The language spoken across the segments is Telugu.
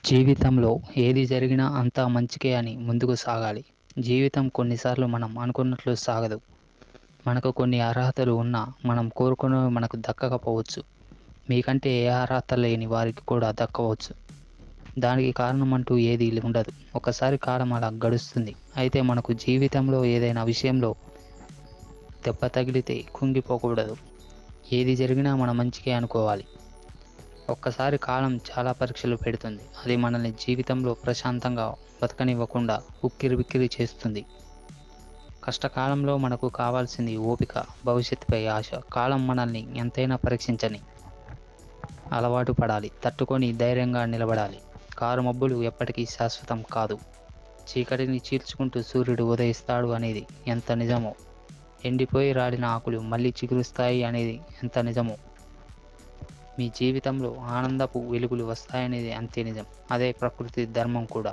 జీవితంలో ఏది జరిగినా అంతా మంచికే అని ముందుకు సాగాలి. జీవితం కొన్నిసార్లు మనం అనుకున్నట్లు సాగదు. మనకు కొన్ని అర్హతలు ఉన్నా మనం కోరుకున్నవి మనకు దక్కకపోవచ్చు. మీకంటే ఏ అర్హత లేని వారికి కూడా దక్కవచ్చు. దానికి కారణం అంటూ ఏదీ ఉండదు. ఒకసారి కాలం అలా గడుస్తుంది. అయితే మనకు జీవితంలో ఏదైనా విషయంలో దెబ్బ తగిలితే కుంగిపోకూడదు. ఏది జరిగినా మన మంచికే అనుకోవాలి. ఒక్కసారి కాలం చాలా పరీక్షలు పెడుతుంది. అది మనల్ని జీవితంలో ప్రశాంతంగా బతకనివ్వకుండా ఉక్కిరిబిక్కిరి చేస్తుంది. కష్టకాలంలో మనకు కావాల్సింది ఓపిక, భవిష్యత్తుపై ఆశ. కాలం మనల్ని ఎంతైనా పరీక్షించని అలవాటు పడాలి, తట్టుకొని ధైర్యంగా నిలబడాలి. కారు మబ్బులు ఎప్పటికీ శాశ్వతం కాదు. చీకటిని చీల్చుకుంటూ సూర్యుడు ఉదయిస్తాడు అనేది ఎంత నిజమో, ఎండిపోయి రాలిన ఆకులు మళ్ళీ చిగురుస్తాయి అనేది ఎంత నిజమో, మీ జీవితంలో ఆనందపు వెలుగులు వస్తాయనేది అంతే నిజం. అదే ప్రకృతి ధర్మం కూడా.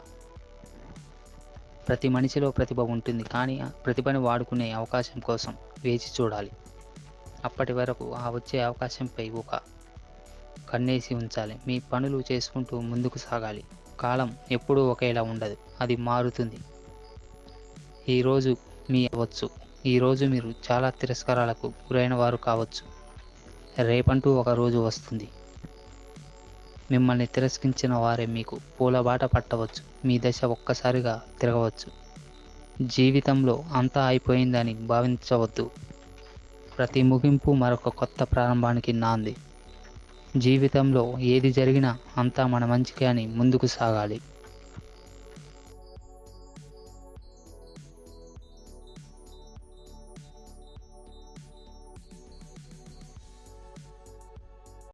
ప్రతి మనిషిలో ప్రతిభ ఉంటుంది, కానీ ఆ ప్రతిభని వాడుకునే అవకాశం కోసం వేచి చూడాలి. అప్పటి వరకు ఆ వచ్చే అవకాశంపై ఒక కన్నేసి ఉంచాలి. మీ పనులు చేసుకుంటూ ముందుకు సాగాలి. కాలం ఎప్పుడూ ఒకేలా ఉండదు, అది మారుతుంది. ఈరోజు మీ అవ్వచ్చు, ఈరోజు మీరు చాలా తిరస్కారాలకు గురైన వారు కావచ్చు. రేపంటూ ఒక రోజు వస్తుంది, మిమ్మల్ని తిరస్కరించిన వారే మీకు పూలబాట పట్టవచ్చు. మీ దశ ఒక్కసారిగా తిరగవచ్చు. జీవితంలో అంతా అయిపోయిందని భావించవద్దు. ప్రతి ముగింపు మరొక కొత్త ప్రారంభానికి నాంది. జీవితంలో ఏది జరిగినా అంతా మన మంచికే అని ముందుకు సాగాలి.